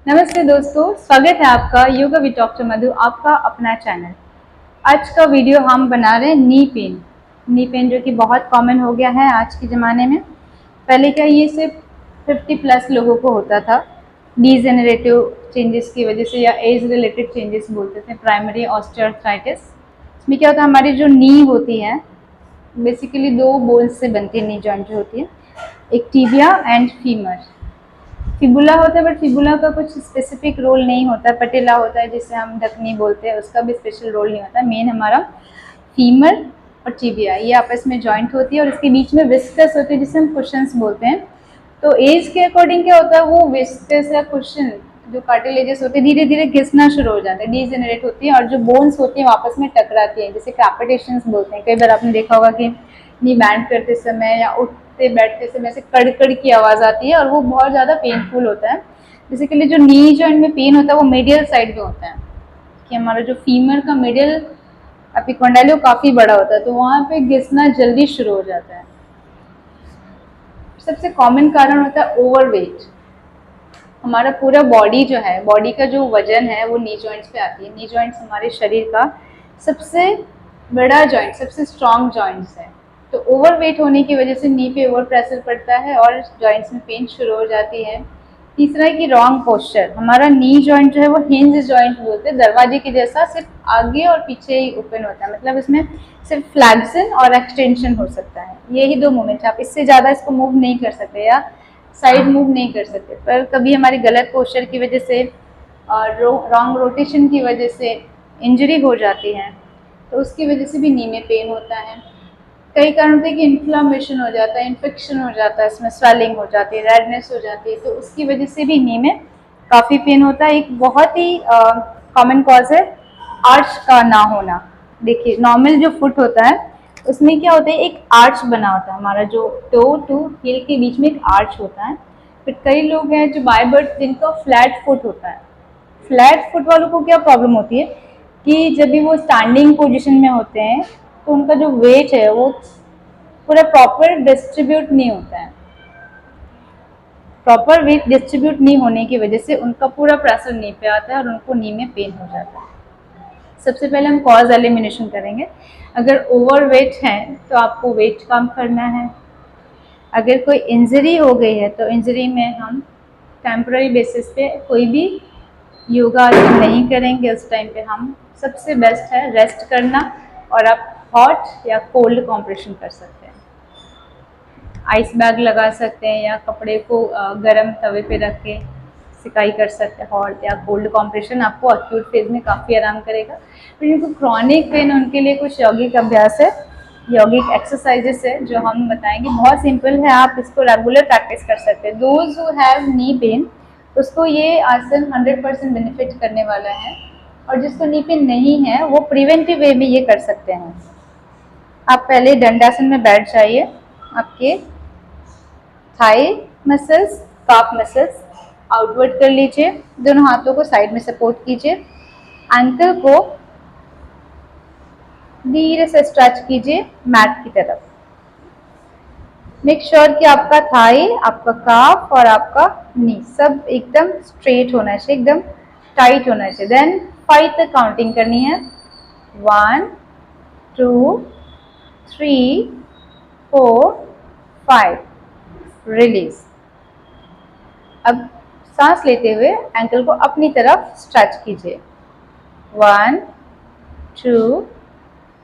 नमस्ते दोस्तों, स्वागत है आपका योगा विद डॉक्टर मधु, आपका अपना चैनल। आज का वीडियो हम बना रहे हैं नी पेन जो कि बहुत कॉमन हो गया है आज के ज़माने में। पहले क्या ये सिर्फ 50+ लोगों को होता था, डीजेनरेटिव चेंजेस की वजह से या एज रिलेटेड चेंजेस बोलते थे, प्राइमरी ऑस्टियोआर्थराइटिस। इसमें क्या होता है, हमारी जो नी होती है बेसिकली दो बोन्स से बनती है नी जॉइंट जो होती है, एक टिबिया एंड फीमर। फिबुला होता है बट फिबुला का कुछ स्पेसिफिक रोल नहीं होता है। पटेला होता है जिसे हम ढकनी बोलते हैं, उसका भी स्पेशल रोल नहीं होता है। मेन हमारा फीमर और टिबिया ये आपस में जॉइंट होती है और इसके बीच में विस्कस होती है जिसे हम कुशन्स बोलते हैं। तो एज के अकॉर्डिंग क्या होता है, वो विस्कस या कुशन जो कार्टिलेजेस होते हैं धीरे धीरे घिसना शुरू हो जाते हैं, डीजेनरेट होती है और जो बोन्स होती हैं आपस में टकराती हैं, जिसे कैपिटेशंस बोलते हैं। कई बार आपने देखा होगा कि नी बैंड करते समय या उठते बैठते समय से कड़कड़ की आवाज़ आती है और वो बहुत ज़्यादा पेनफुल होता है। बेसिकली जो नी जॉइंट में पेन होता है वो मीडियल साइड में होता है, कि हमारा जो फीमर का मिडिल एपिकॉन्डाइल वो काफ़ी बड़ा होता है, तो वहाँ पे घिसना जल्दी शुरू हो जाता है। सबसे कॉमन कारण होता है ओवरवेट। हमारा पूरा बॉडी जो है, बॉडी का जो वजन है वो नी जॉइंट्स पे आती है। नी जॉइंट्स हमारे शरीर का सबसे बड़ा जॉइंट, सबसे स्ट्रॉन्ग जॉइंट्स है। तो ओवरवेट होने की वजह से नी पे ओवर प्रेशर पड़ता है और जॉइंट्स में पेन शुरू हो जाती है। तीसरा है कि रॉन्ग पोस्चर। हमारा नी जॉइंट जो है वो हिंज जॉइंट बोलते हैं, दरवाजे के जैसा सिर्फ आगे और पीछे ही ओपन होता है, मतलब इसमें सिर्फ फ्लैक्सन और एक्सटेंशन हो सकता है। यही दो मूवमेंट है, आप इससे ज़्यादा इसको मूव नहीं कर सकते या साइड मूव नहीं कर सकते। पर कभी हमारी गलत पोस्चर की वजह से और रॉन्ग रोटेशन की वजह से इंजरी हो जाती है, तो उसकी वजह से भी नी में पेन होता है। कई कारण थे कि इन्फ्लामेशन हो जाता है, इन्फेक्शन हो जाता है, इसमें स्वेलिंग हो जाती है, रेडनेस हो जाती है, तो उसकी वजह से भी नी में काफ़ी पेन होता है। एक बहुत ही कॉमन कॉज है आर्च का ना होना। देखिए नॉर्मल जो फुट होता है उसमें क्या होता है, एक आर्च बना होता है, हमारा जो टो टू हील के बीच में एक आर्च होता है। फिर कई लोग हैं जो बाय बर्थ जिनका फ्लैट फुट होता है। फ्लैट फुट वालों को क्या प्रॉब्लम होती है कि जब भी वो स्टैंडिंग पोजीशन में होते हैं तो उनका जो वेट है वो पूरा प्रॉपर डिस्ट्रीब्यूट नहीं होता है। प्रॉपर वेट डिस्ट्रीब्यूट नहीं होने की वजह से उनका पूरा प्रेशर नी पे आता है और उनको नी में पेन हो जाता है। सबसे पहले हम कॉज एलिमिनेशन करेंगे। अगर ओवरवेट है तो आपको वेट कम करना है। अगर कोई इंजरी हो गई है तो इंजरी में हम टेम्पररी बेसिस पे कोई भी योगा आसन नहीं करेंगे। उस टाइम पे हम सबसे बेस्ट है रेस्ट करना, और आप हॉट या कोल्ड कॉम्प्रेशन कर सकते हैं। आइस बैग लगा सकते हैं या कपड़े को गर्म तवे पे रख के सिकाई कर सकते हैं। हॉट या कोल्ड कॉम्प्रेशन आपको अक्यूट फेज में काफ़ी आराम करेगा। फिर जिनको क्रॉनिक पेन उनके लिए कुछ यौगिक अभ्यास है, यौगिक एक्सरसाइजेस है जो हम बताएंगे। बहुत सिंपल है, आप इसको रेगुलर प्रैक्टिस कर सकते हैं। Those who have knee pain उसको ये आसन 100% बेनिफिट करने वाला है, और जिसको नी पेन नहीं है वो प्रिवेंटिव वे में ये कर सकते हैं। आप पहले दंडासन में बैठ जाइए। आपके थाई मसल्स, काफ मसल्स आउटवर्ड कर लीजिए। दोनों हाथों को साइड में सपोर्ट कीजिए। एंकल को धीरे से स्ट्रेच कीजिए मैट की तरफ। मेक श्योर कि आपका थाई, आपका काफ और आपका नी सब एकदम स्ट्रेट होना चाहिए, एकदम टाइट होना चाहिए। देन 5 तक काउंटिंग करनी है। 1 2 3 4 5। रिलीज। अब सांस लेते हुए एंकल को अपनी तरफ स्ट्रेच कीजिए। 1 2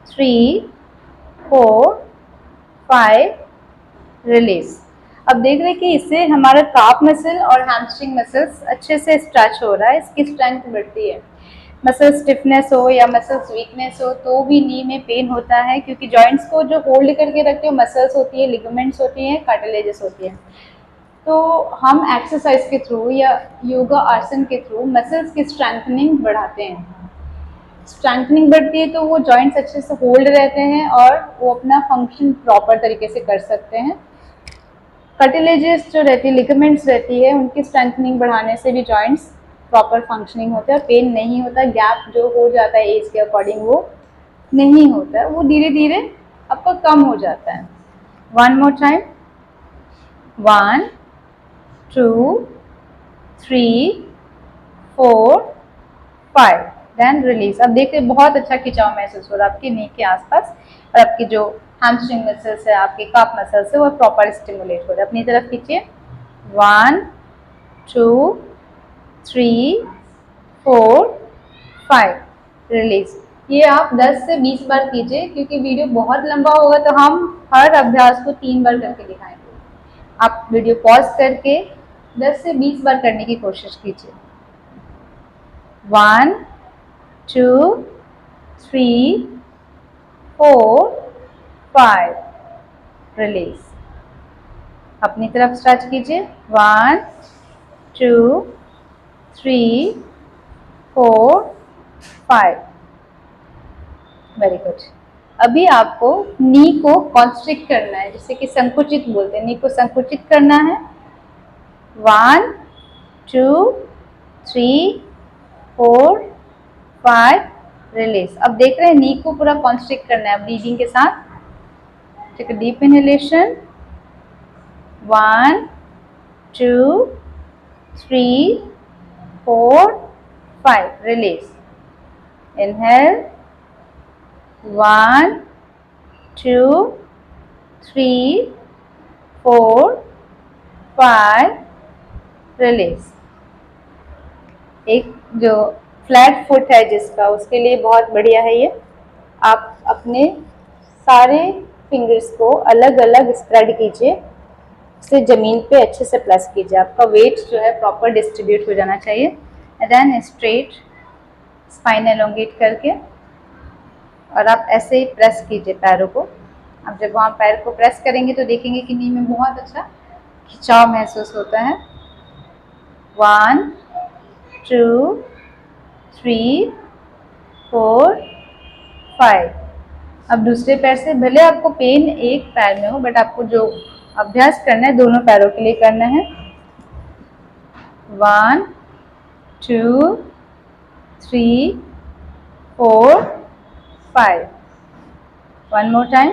3 4 5। रिलीज। अब देख रहे हैं कि इससे हमारा काफ मसल और हैमस्ट्रिंग मसल्स अच्छे से स्ट्रेच हो रहा है, इसकी स्ट्रेंथ बढ़ती है। मसल स्टिफनेस हो या मसल्स वीकनेस हो तो भी नी में पेन होता है, क्योंकि जॉइंट्स को जो होल्ड करके रखते हो मसल्स होती है, लिगामेंट्स होती हैं, कार्टिलेजेस होती हैं। तो हम एक्सरसाइज के थ्रू या योगा आसन के थ्रू मसल्स की स्ट्रेंथनिंग बढ़ाते हैं। स्ट्रेंथनिंग बढ़ती है तो वो जॉइंट्स अच्छे से होल्ड रहते हैं और वो अपना फंक्शन प्रॉपर तरीके से कर सकते हैं। कार्टिलेजेस जो रहती है, लिगामेंट्स रहती है, उनकी स्ट्रेंथनिंग बढ़ाने से भी जॉइंट्स प्रॉपर फंक्शनिंग होता है, पेन नहीं होता। गैप जो हो जाता है एज के अकॉर्डिंग वो नहीं होता है, वो धीरे धीरे आपका कम हो जाता है। 1 मोर टाइम। 1 2 3 4 5, then release. अब देखिए बहुत अच्छा खिंचाव महसूस हो रहा है आपकी नी के आसपास, और आपकी जो हैमस्ट्रिंग मसल्स है, आपके काफ मसल्स है, वो प्रॉपर स्टिमुलेट हो रहा है। अपनी तरफ खींचिए, 1 2 3 4 5, रिलीज। ये आप 10 से 20 बार कीजिए, क्योंकि वीडियो बहुत लंबा होगा तो हम हर अभ्यास को 3 बार करके दिखाएंगे। आप वीडियो पॉज करके 10 से 20 बार करने की कोशिश कीजिए। 1 2 3 4 5, रिलीज। अपनी तरफ स्ट्रेच कीजिए, 1 2 3 4 5, वेरी गुड। अभी आपको नी को कॉन्स्ट्रिक्ट करना है, जिसे कि संकुचित बोलते हैं। नी को संकुचित करना है, 1 2 3 4 5, रिलीज। अब देख रहे हैं नी को पूरा कॉन्स्ट्रिक्ट करना है ब्रीदिंग के साथ। Take a deep inhalation, 1 2 3 4 5, release. Inhale, 1 2 3 4 5, release. एक जो फ्लैट फुट है जिसका, उसके लिए बहुत बढ़िया है ये। आप अपने सारे फिंगर्स को अलग अलग स्प्रेड कीजिए, उसे जमीन पे अच्छे से प्रेस कीजिए। आपका वेट जो है प्रॉपर डिस्ट्रीब्यूट हो जाना चाहिए। And then straight spine elongate करके, और आप ऐसे ही प्रेस कीजिए पैरों को। आप जब वहाँ पैर को प्रेस करेंगे तो देखेंगे कि नी में बहुत अच्छा खिंचाव महसूस होता है। 1 2 3 4 5। अब दूसरे पैर से, भले आपको पेन एक पैर में हो, बट आपको जो अभ्यास करना है दोनों पैरों के लिए करना है। 1 2 3 4 5, वन मोर टाइम।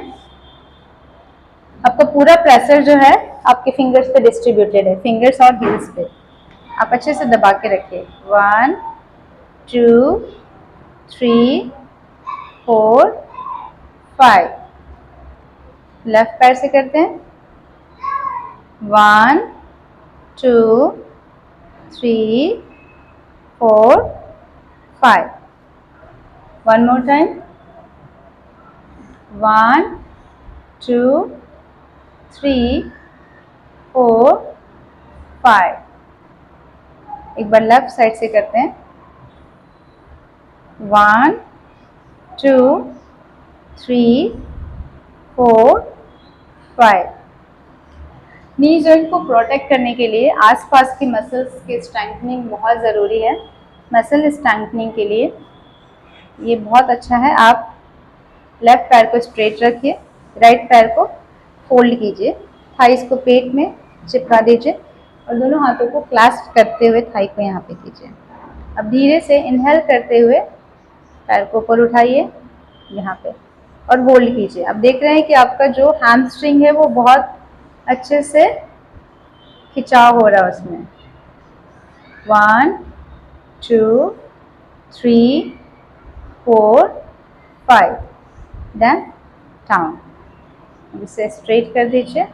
आपका पूरा प्रेशर जो है आपके फिंगर्स पे डिस्ट्रीब्यूटेड है, फिंगर्स और हील्स पे। आप अच्छे से दबा के रखिए। 1 2 3 4 5। लेफ्ट पैर से करते हैं, 1 2 3 4 5, वन मोर टाइम। 1 2 3 4 5। एक बार लेफ्ट साइड से करते हैं, 1 2 3 4 5। नी जॉइंट को प्रोटेक्ट करने के लिए आसपास की मसल्स के स्ट्रेंथनिंग बहुत ज़रूरी है। मसल स्ट्रेंथनिंग के लिए ये बहुत अच्छा है। आप लेफ्ट पैर को स्ट्रेट रखिए, राइट पैर को फोल्ड कीजिए, थाइस को पेट में चिपका दीजिए, और दोनों हाथों को क्लास्प करते हुए थाई को यहाँ पे कीजिए। अब धीरे से इनहेल करते हुए पैर को ऊपर उठाइए यहाँ पे, और होल्ड कीजिए। अब देख रहे हैं कि आपका जो हैमस्ट्रिंग है वो बहुत अच्छे से खिंचाव हो रहा है उसमें। 1 2 3 4 5, देन डाउन। इसे स्ट्रेट कर दीजिए।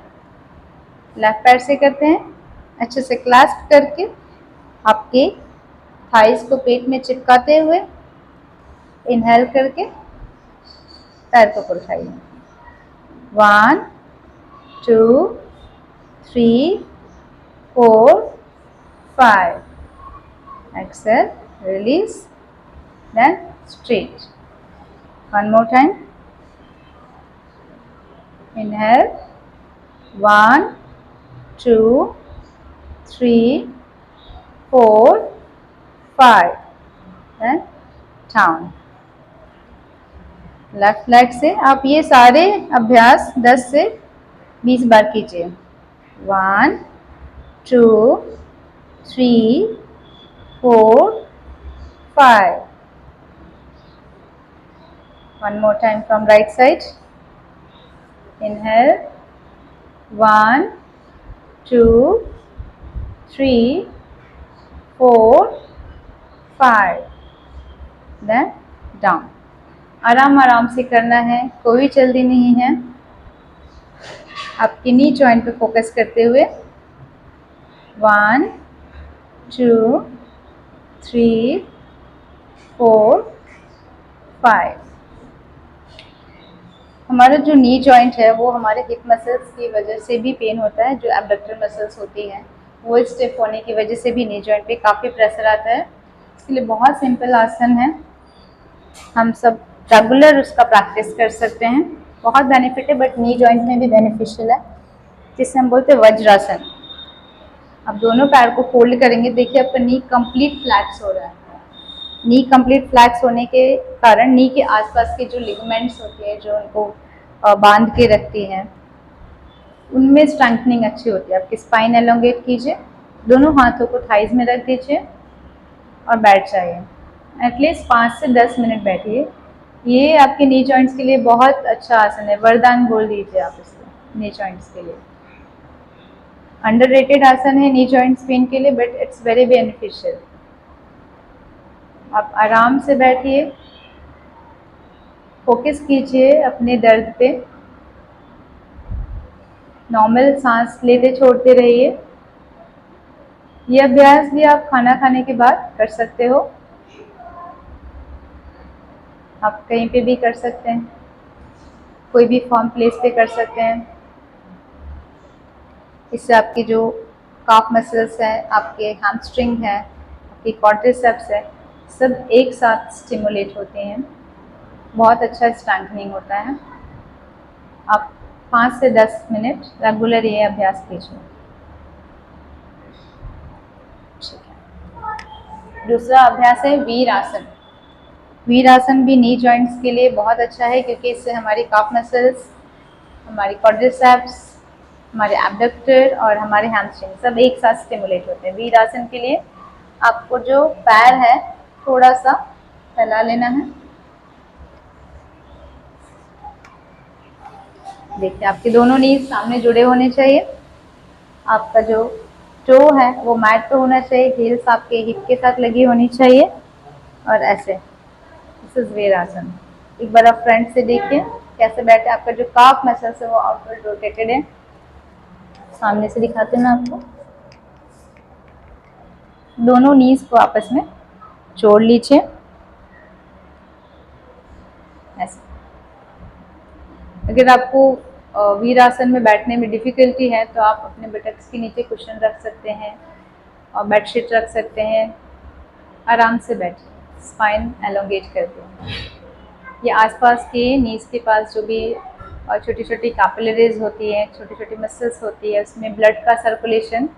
लेफ्ट पैर से करते हैं, अच्छे से क्लास्प करके आपके थाइस को पेट में चिपकाते हुए इनहेल करके पैर को ऊपर उठाइए। 1 2 3 4 5, exhale, release, then straight. One more time. Inhale, 1 2 3 4 5, then down. Left leg से आप ये सारे अभ्यास 10 से 20 बार कीजिए। 1 2 3 4 5। One more time from right side. Inhale, 1 2 3 4 5, then down. आराम आराम से करना है, कोई जल्दी नहीं है। आपकी नी जॉइंट पे फोकस करते हुए 1 2 3 4 5। हमारा जो नी जॉइंट है वो हमारे हिप मसल्स की वजह से भी पेन होता है। जो एब्डक्टर मसल्स होती हैं वो स्टिफ होने की वजह से भी नी जॉइंट पे काफ़ी प्रेशर आता है। इसके लिए बहुत सिंपल आसन है, हम सब रेगुलर उसका प्रैक्टिस कर सकते हैं। बहुत बेनिफिट है, बट नी जॉइंट में भी बेनिफिशियल है, जिसे हम बोलते हैं वज्रासन। अब दोनों पैर को फोल्ड करेंगे, देखिए आपका नी कंप्लीट फ्लैक्स हो रहा है। नी कंप्लीट फ्लैक्स होने के कारण नी के आसपास के जो लिगामेंट्स होती है जो उनको बांध के रखती हैं, उनमें स्ट्रेंथनिंग अच्छी होती है। आपकी स्पाइन एलोंगेट कीजिए, दोनों हाथों को थाइज में रख दीजिए और बैठ जाइए। एटलीस्ट 5 से 10 मिनट बैठिए। ये आपके नी जॉइंट्स के लिए बहुत अच्छा आसन है, वरदान बोल दीजिए आप इसको नी जॉइंट्स के लिए। अंडररेटेड आसन है नी जॉइंट्स पेन के लिए, बट इट्स वेरी बेनिफिशियल। आप आराम से बैठिए, फोकस कीजिए अपने दर्द पे, नॉर्मल सांस लेते छोड़ते रहिए। ये अभ्यास भी आप खाना खाने के बाद कर सकते हो, आप कहीं पे भी कर सकते हैं, कोई भी फॉर्म प्लेस पे कर सकते हैं। इससे आपकी जो काफ मसल्स हैं, आपके हैमस्ट्रिंग है, आपकी क्वाड्रिसेप्स है, सब एक साथ स्टिमुलेट होते हैं। बहुत अच्छा स्ट्रेंथनिंग होता है। आप 5 से 10 मिनट रेगुलर ये अभ्यास कीजिए। ठीक है, दूसरा अभ्यास है वीर आसन। वीर आसन भी नी जॉइंट्स के लिए बहुत अच्छा है, क्योंकि इससे हमारी काफ मसल्स, हमारी क्वाड्रिसेप्स, हमारे एब्डक्टर और हमारे हैमस्ट्रिंग सब एक साथ स्टिमुलेट होते हैं। वीर आसन के लिए आपको जो पैर है थोड़ा सा फैला लेना है। देखिए आपके दोनों नी सामने जुड़े होने चाहिए। आपका जो टो है वो मैट पे होना चाहिए, हील्स आपके हिप के साथ लगी होनी चाहिए और ऐसे। दिस इज वीर आसन। एक बार आप फ्रंट से देखिए कैसे बैठे। आपका जो काफ मसल्स है वो आउटवर्ड रोटेटेड है। सामने से दिखाते हैं मैं आपको। दोनों नीज को आपस में जोड़ लीजिए ऐसे। अगर आपको वीरासन में बैठने में डिफ़िकल्टी है तो आप अपने बटक्स के नीचे कुशन रख सकते हैं और बेडशीट रख सकते हैं। आराम से बैठिए, स्पाइन एलोंगेट करके। ये आसपास के नीज के पास जो भी छोटी छोटी कैपिलरीज होती है, छोटी छोटी मसल्स होती है, उसमें ब्लड का सर्कुलेशन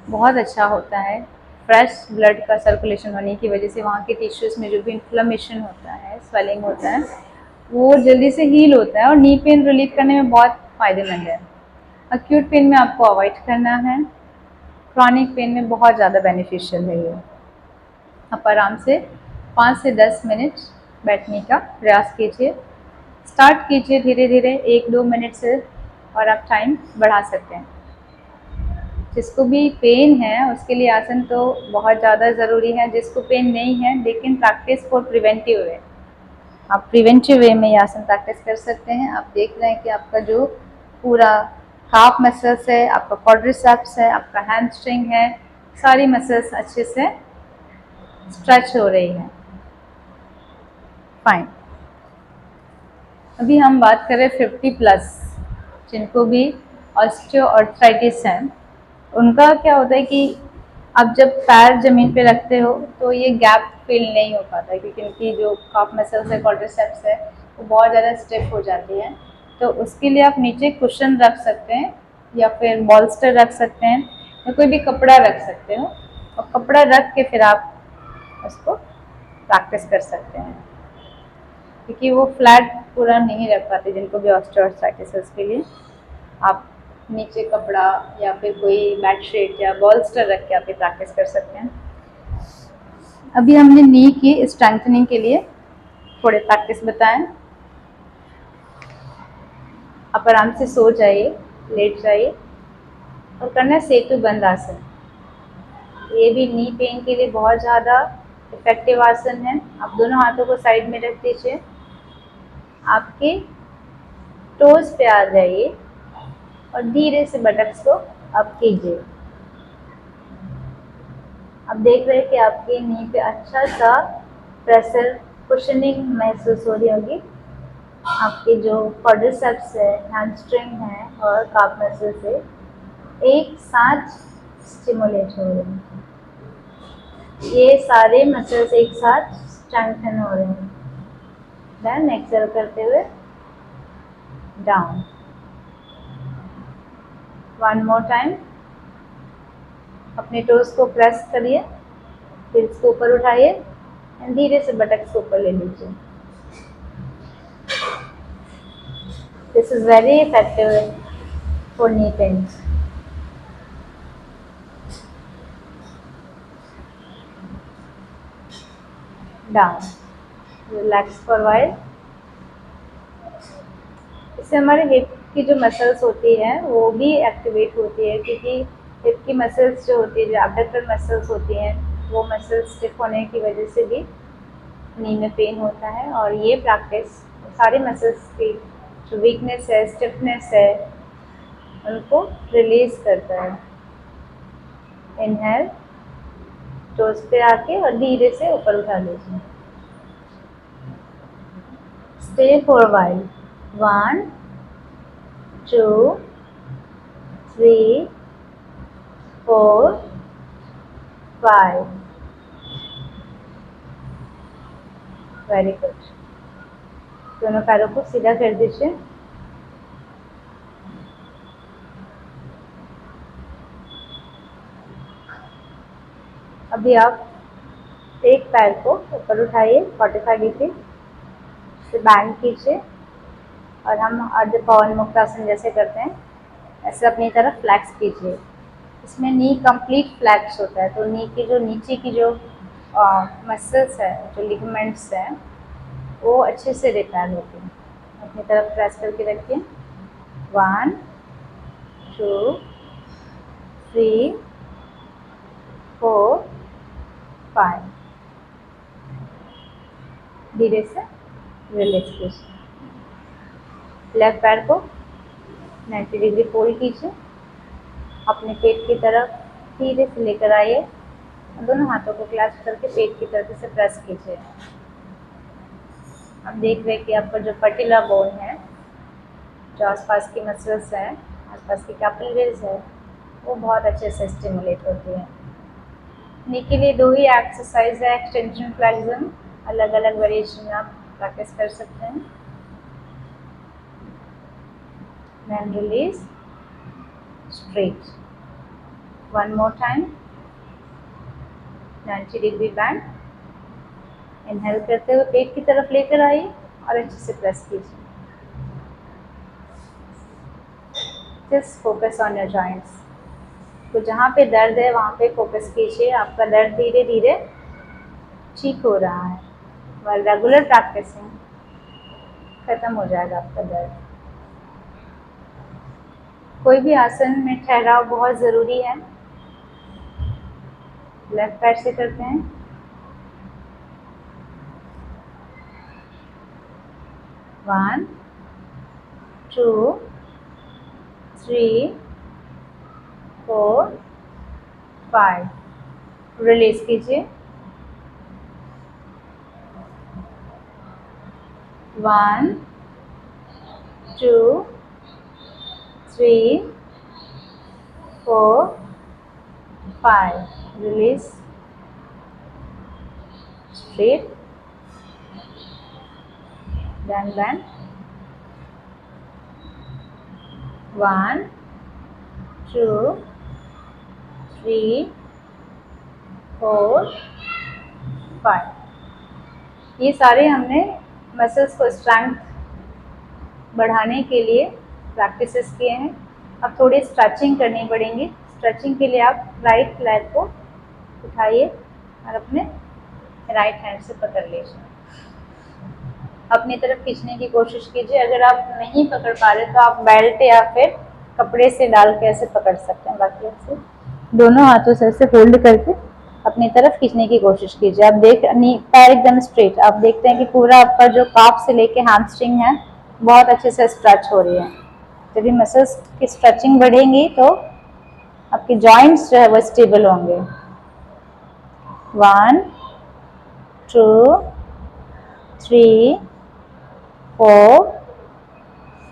बहुत अच्छा होता है। फ्रेश ब्लड का सर्कुलेशन होने की वजह से वहाँ के टिश्यूज़ में जो भी इन्फ्लेमेशन होता है, स्वेलिंग होता है, वो जल्दी से हील होता है और नी पेन रिलीव करने में बहुत फ़ायदेमंद है। एक्यूट पेन में आपको अवॉइड करना है, क्रॉनिक पेन में बहुत ज़्यादा बेनिफिशियल है ये। आप आराम से 5 से 10 मिनट बैठने का प्रयास कीजिए। स्टार्ट कीजिए धीरे धीरे 1-2 मिनट से और आप टाइम बढ़ा सकते हैं। जिसको भी पेन है उसके लिए आसन तो बहुत ज़्यादा ज़रूरी है। जिसको पेन नहीं है, लेकिन प्रैक्टिस फॉर प्रिवेंटिव वे, आप प्रिवेंटिव वे में ये आसन प्रैक्टिस कर सकते हैं। आप देख रहे हैं कि आपका जो पूरा काफ मसल्स है, आपका क्वाड्रिसेप्स है, आपका हैमस्ट्रिंग है, सारी मसल्स अच्छे से स्ट्रेच हो रही है। फाइन। अभी हम बात करें 50+ जिनको भी ऑस्टियोआर्थराइटिस है। उनका क्या होता है कि अब जब पैर ज़मीन पे रखते हो तो ये गैप फिल नहीं हो पाता है, क्योंकि उनकी जो काफ मसल्स है, क्वाड्रिसेप्स है, वो बहुत ज़्यादा स्टिफ हो जाती है। तो उसके लिए आप नीचे कुशन रख सकते हैं या फिर बॉल्स्टर रख सकते हैं या कोई भी कपड़ा रख सकते हो, और कपड़ा रख के फिर आप उसको प्रैक्टिस कर सकते हैं, क्योंकि वो फ्लैट पूरा नहीं रख पाते जिनको भी ऑस्टियोआर्थराइटिस है। उसके लिए आप नीचे कपड़ा या फिर कोई बेडशीट या बॉल्स्टर रख के आप ये प्रैक्टिस कर सकते हैं। अभी हमने नी की स्ट्रेंथनिंग के लिए थोड़े प्रैक्टिस बताएं। आप आराम से सो जाइए, लेट जाइए और करना है सेतु बंद आसन। ये भी नी पेन के लिए बहुत ज़्यादा इफेक्टिव आसन है। आप दोनों हाथों को साइड में रख दीजिए, आपके टोज पे आ जाइए और धीरे से बटक्स को अप कीजिए। अब देख रहे हैं कि आपके नी पे अच्छा सा प्रेशर, कुशनिंग महसूस हो रही होगी। आपके जो क्वाड्रिसेप्स है, हैमस्ट्रिंग है और काफ मसल्स है, एक साथ स्टिमुलेट हो रहे हैं। ये सारे मसल्स एक साथ स्ट्रेंथन हो रहे हैं। देन एक्सेल करते हुए डाउन, वन मोर टाइम। अपने टोज को प्रेस करिए, फिर इसको ऊपर उठाइए एंड धीरे से बटक्स को ऊपर ले लीजिए। This is very effective for knee pains. Down, relax for while. इससे हमारे हिप की जो मसल्स होती हैं वो भी एक्टिवेट होती है, क्योंकि हिप की मसल्स जो होती है, जो एब्डक्टर मसल्स होती हैं, वो मसल्स स्टिफ होने की वजह से भी नी में पेन होता है। और ये प्रैक्टिस सारे मसल्स की जो वीकनेस है, स्टिफनेस है, उनको रिलीज करता है। इनहेल, टोज पे आके और धीरे से ऊपर उठा लीजिए। Stay for while, 1 2 3 4 5। Very good. दोनों पैरों को सीधा कर दीजिए। अभी आप एक पैर को ऊपर उठाइए 45 डिग्री से, बैंड कीजिए और हम अर्ध पवन मुक्तासन जैसे करते हैं ऐसे अपनी तरफ फ्लैक्स कीजिए। इसमें नी कंप्लीट फ्लैक्स होता है, तो नी की जो नीचे की जो मसल्स है, जो लिगामेंट्स हैं, वो अच्छे से रिपेयर होते हैं। अपनी तरफ प्रेस करके रखिए। 1 2 3 4 5। धीरे से रिलैक्स कीजिए। लेफ्ट पैर को 90 डिग्री फोल्ड कीजिए, अपने पेट की तरफ धीरे से लेकर आइए और दोनों हाथों को क्लैस्प करके पेट की तरफ से प्रेस कीजिए। अब देख रहे हैं कि आपका जो पटिला बोन है, जो आसपास की मसल्स हैं, आसपास की कैपिलरीज है, वो बहुत अच्छे से स्टिमुलेट होती है। नी के लिए 2 ही एक्सरसाइज है, एक्सटेंशन फ्लेक्शन। अलग अलग वेरिएशन में आप प्रैक्टिस कर सकते हैं। Then release, straight, 1 more time, 90 degree bend. इनहेल करते हुए पेट की तरफ लेकर आइए और अच्छे से प्रेस कीजिए। Just focus on your joints. तो जहाँ पे दर्द है वहाँ पे फोकस कीजिए। आपका दर्द धीरे धीरे ठीक हो रहा है। वह रेगुलर प्रैक्टिसिंग खत्म हो जाएगा आपका दर्द। कोई भी आसन में ठहराव बहुत ज़रूरी है। लेफ्ट पैर से करते हैं। 1 2 3 4 5। रिलीज कीजिए। 1 2 3 4 5। Release, straight, then bend। 1 2 3 4 5। ये सारे हमने मसल्स को स्ट्रेंथ बढ़ाने के लिए प्रैक्टिसेस किए हैं। अब थोड़ी स्ट्रेचिंग करनी पड़ेंगी। स्ट्रेचिंग के लिए आप राइट लेग को उठाइए और अपने राइट हैंड से पकड़ लीजिए। अपनी तरफ खींचने की कोशिश कीजिए। अगर आप नहीं पकड़ पा रहे तो आप बेल्ट या फिर कपड़े से डाल के ऐसे पकड़ सकते हैं। बाकी ऐसे दोनों हाथों से ऐसे होल्ड करके अपनी तरफ खींचने की कोशिश कीजिए। आप पैर एकदम स्ट्रेट, आप देखते हैं कि पूरा आपका जो काफ से लेके हैमस्ट्रिंग है बहुत अच्छे से स्ट्रेच हो रही है। जब भी मसल्स की स्ट्रेचिंग बढ़ेंगी तो आपके जॉइंट्स जो है वो स्टेबल होंगे। 1 2 3 4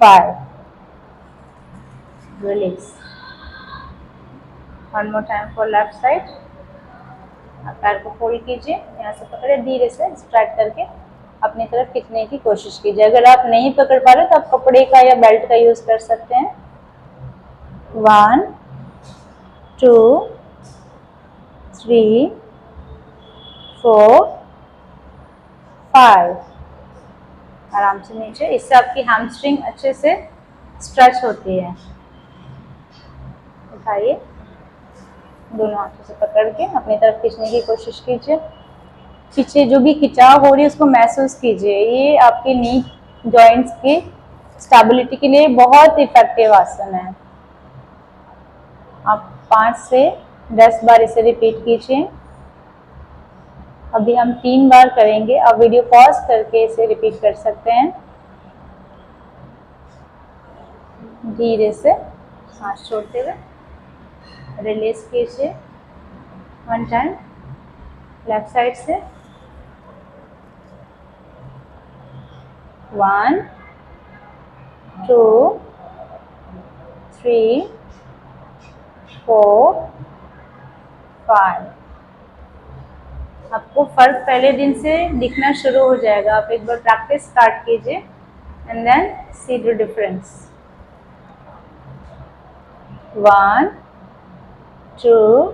5 release. One more time for left side. आप पैर को फोल्ड कीजिए, यहाँ से पकड़े, धीरे से स्ट्रेच करके अपनी तरफ खींचने की कोशिश कीजिए। अगर आप नहीं पकड़ पा रहे तो आप कपड़े का या बेल्ट का यूज कर सकते हैं। 1 2 3 4 5। आराम से नीचे, इससे आपकी हैमस्ट्रिंग अच्छे से स्ट्रेच होती है। उठाइए, दोनों हाथों से पकड़ के अपनी तरफ खींचने की कोशिश कीजिए। पीछे जो भी खिंचाव हो रही है उसको महसूस कीजिए। ये आपके नी जॉइंट्स की स्टेबिलिटी के लिए बहुत इफेक्टिव आसन है। आप 5 से 10 बार इसे रिपीट कीजिए। अभी हम 3 बार करेंगे। आप वीडियो पॉज करके इसे रिपीट कर सकते हैं। धीरे से सांस छोड़ते हुए रिलीज कीजिए। 1 टाइम लेफ्ट साइड से। 1 2 3 4 5। आपको फर्क पहले दिन से दिखना शुरू हो जाएगा। आप एक बार प्रैक्टिस स्टार्ट कीजिए and then see the difference. 1 2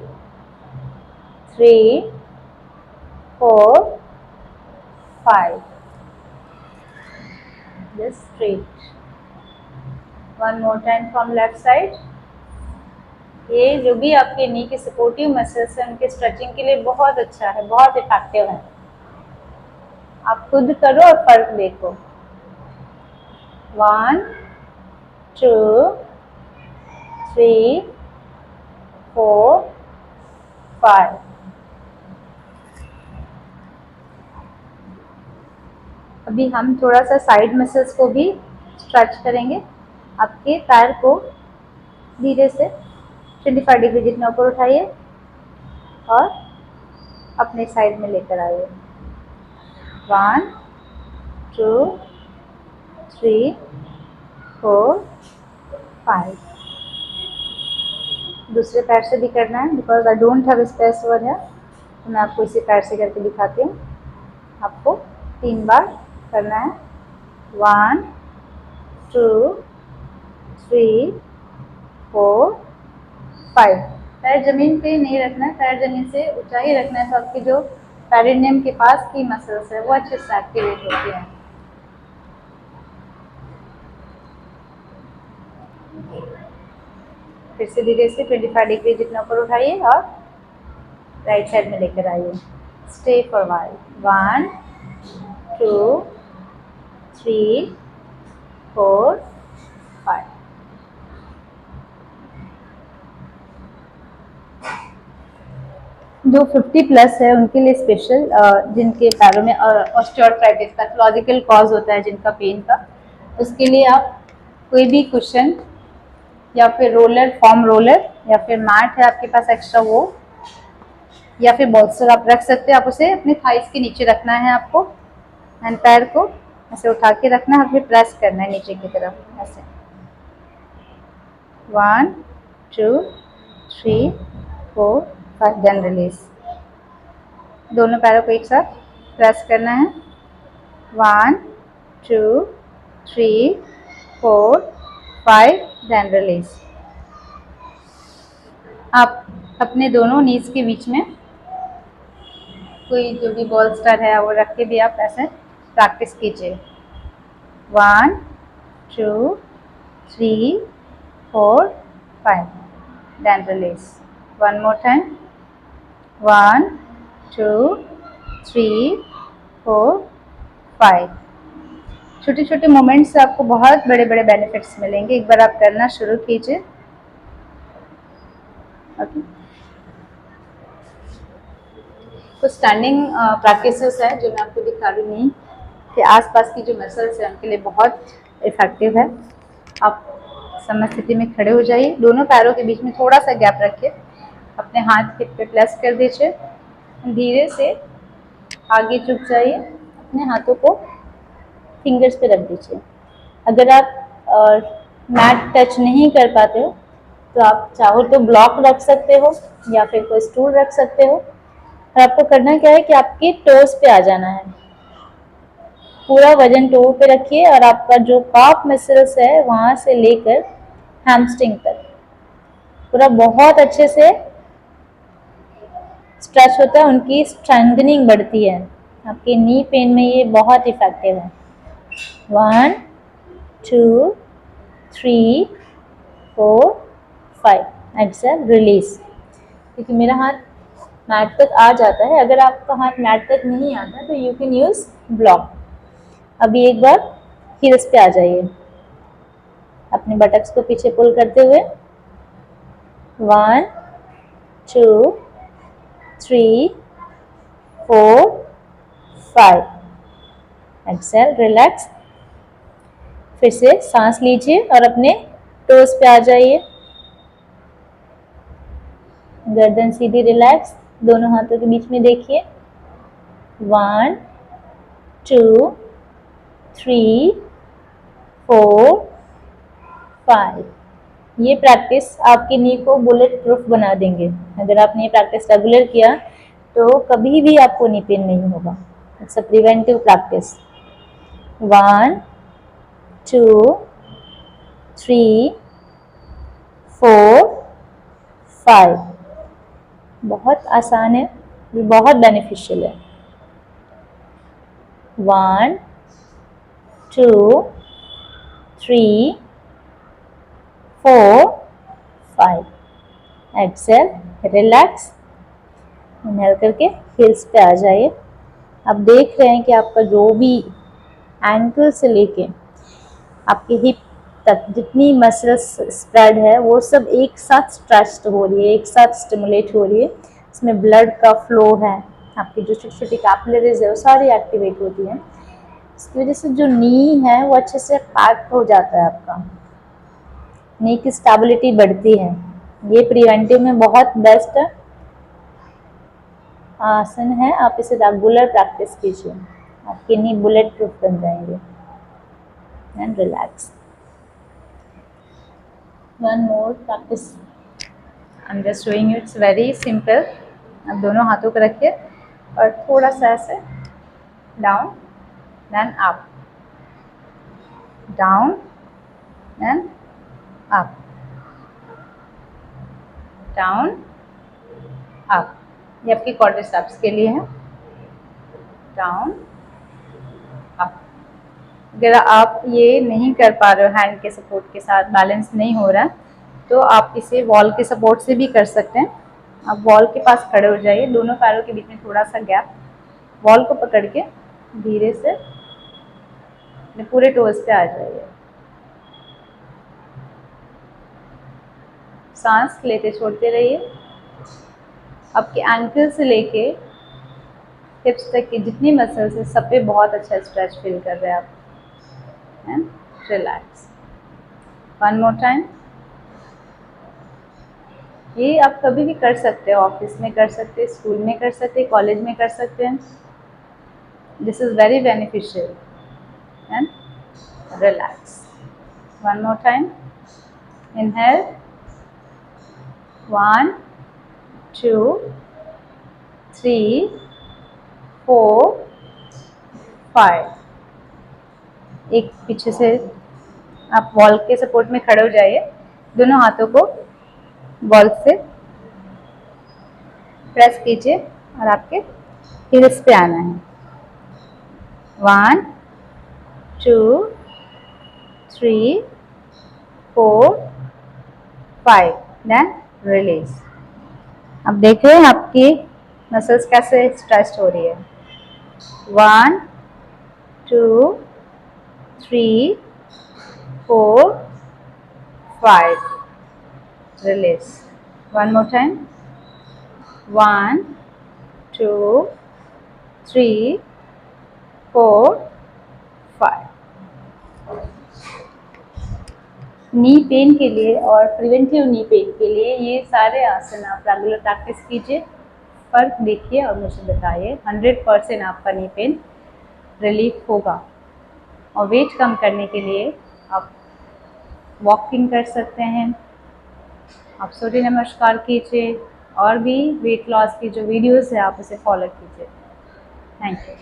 3 4 5। Just straight. One more time from left side. ये जो भी आपके नी के सपोर्टिव मसल्स हैं उनके स्ट्रेचिंग के लिए बहुत अच्छा है, बहुत इफेक्टिव है। आप खुद करो और फर्क देखो। 1 2 3 4 5। अभी हम थोड़ा सा साइड मसल्स को भी स्ट्रेच करेंगे। आपके पैर को धीरे से 25 डिग्री जितना ऊपर उठाइए और अपने साइड में लेकर आइए। 1 2 3 4 5। दूसरे पैर से भी करना है, because I don't have space over here, तो मैं आपको इसी पैर से करके दिखाती हूँ। आपको 3 बार करना है। 1 2 3 4 5। पैर जमीन पे नहीं रखना है, पैर जमीन से ऊंचाई रखना है, तो आपकी जो पेरिनियम के पास की मसल्स है वो अच्छे से एक्टिवेट होती है। फिर से धीरे से 25 डिग्री जितना ऊपर उठाइए और राइट साइड में लेकर आइए। Stay for while. 1 2 3 4 5। जो 50 प्लस है उनके लिए स्पेशल, जिनके पैरों में ऑस्टियोआर्थराइटिस पैथोलॉजिकल कॉज होता है जिनका पेन का, उसके लिए आप कोई भी कुशन या फिर रोलर, फॉर्म रोलर या फिर मैट है आपके पास एक्स्ट्रा, वो या फिर बॉल्स्टर आप रख सकते हैं। आप उसे अपने थाइस के नीचे रखना है आपको, एंड पैर को ऐसे उठा के रखना है और फिर प्रेस करना है नीचे की तरफ ऐसे। 1 2 3 4 5। Then release. दोनों पैरों को एक साथ प्रेस करना है। 1 2 3 4 5। Then release. आप अपने दोनों नीज के बीच में कोई जो भी बॉल्स्टर है वो रख के भी आप ऐसे प्रैक्टिस कीजिए। 1 2 3 4 5। Then release. One more time. 1 2 3 4 5। छोटे छोटे मोमेंट्स से आपको बहुत बड़े बड़े बेनिफिट्स मिलेंगे। एक बार आप करना शुरू कीजिए। ओके। कुछ स्टैंडिंग प्रैक्टिसेस है जो मैं आपको दिखा रही हूँ कि आसपास की जो मसल्स हैं उनके लिए बहुत इफेक्टिव है। आप समस्थिति में खड़े हो जाइए, दोनों पैरों के बीच में थोड़ा सा गैप रखिए, अपने हाथ हिप पे प्लेस कर दीजिए, धीरे से आगे झुक जाइए, अपने हाथों को फिंगर्स पे रख दीजिए। अगर आप मैट टच नहीं कर पाते हो तो आप चाहो तो ब्लॉक रख सकते हो या फिर कोई स्टूल रख सकते हो। और आपको करना क्या है कि आपके टोस पे आ जाना है, पूरा वजन टो पे रखिए और आपका जो काफ मसल्स है वहां से लेकर हैमस्ट्रिंग तक पूरा बहुत अच्छे से स्ट्रेच होता है, उनकी स्ट्रेंथनिंग बढ़ती है। आपके नी पेन में ये बहुत इफेक्टिव है। 1 2 3 4 5 एक्सेल रिलीज। क्योंकि मेरा हाथ मैट तक आ जाता है, अगर आपका हाथ मैट तक नहीं आता तो यू कैन यूज ब्लॉक। अभी एक बार हील्स पे आ जाइए, अपने बटक्स को पीछे पुल करते हुए 1 2 3 4 5 एक्सेल रिलैक्स। फिर से सांस लीजिए और अपने टोस पे आ जाइए, गर्दन सीधी रिलैक्स, दोनों हाथों के बीच में देखिए 1 2 3 4 5। ये प्रैक्टिस आपकी नी को बुलेट प्रूफ बना देंगे। अगर आपने ये प्रैक्टिस रेगुलर किया तो कभी भी आपको नी पेन नहीं होगा। It's a preventive practice. 1 2 3 4 5। बहुत आसान है, बहुत बेनिफिशियल है। 1 2 3 4 5 एक्सेल रिलैक्स। इनहेल करके हिल्स पे आ जाइए। आप देख रहे हैं कि आपका जो भी एंकल से लेके आपके हिप तक जितनी मसल्स स्प्रेड है वो सब एक साथ स्ट्रेच्ड हो रही है, एक साथ स्टिमुलेट हो रही है। इसमें ब्लड का फ्लो है, आपकी जो छोटी छोटी कैपिलरीज है वो सारी एक्टिवेट होती है। इसकी वजह से जो नी है वो अच्छे से पैक हो जाता है, आपका नी की स्टेबिलिटी बढ़ती है। ये प्रिवेंटिव में बहुत बेस्ट आसन है, आप इसे रेगुलर प्रैक्टिस कीजिए, आपकी नी बुलेट प्रूफ बन जाएंगे। And relax. One more practice I am just doing it, it's very simple. आप दोनों हाथों को रखिए और थोड़ा सा ऐसे down then up, down then up, down up. ये आपकी क्वाड्रिसेप्स के लिए है, डाउन अप। अगर आप ये नहीं कर पा रहे हो हैंड के सपोर्ट के साथ, बैलेंस नहीं हो रहा है, तो आप इसे वॉल के सपोर्ट से भी कर सकते हैं। आप वॉल के पास खड़े हो जाइए, दोनों पैरों के बीच में थोड़ा सा गैप, वॉल को पकड़ के धीरे से अपने पूरे टोज पे आ जाइए। सांस लेते छोड़ते रहिए। आपके एंकल से लेके हिप्स तक की जितनी मसल्स है सब पे बहुत अच्छा स्ट्रेच फील कर रहे हैं आप। And relax. One more time. ये आप कभी भी कर सकते हो, ऑफिस में कर सकते हैं, स्कूल में कर सकते हैं, कॉलेज में कर सकते हैं। This is very beneficial. And relax. One more time. Inhale 1 2 3 4 5। एक पीछे से आप वॉल के सपोर्ट में खड़े हो जाइए, दोनों हाथों को वॉल से प्रेस कीजिए और आपके हिल्स पे आना है। 1 2 3 4 5 देन रिलीज। अब देख रहे हैं आपकी मसल्स कैसे स्ट्रेच हो रही है। 1 2 3 4 5 release. One more time. 1 2, 3, 4, 5। Knee pain के लिए और प्रिवेंटिव नी पेन के लिए ये सारे आसन आप रेगुलर प्रैक्टिस कीजिए, फ़र्क देखिए और मुझे बताइए। 100% आपका नी पेन रिलीफ होगा। और वेट कम करने के लिए आप वॉकिंग कर सकते हैं, आप सूर्य नमस्कार कीजिए, और भी वेट लॉस की जो वीडियोस है आप उसे फॉलो कीजिए। Thank you.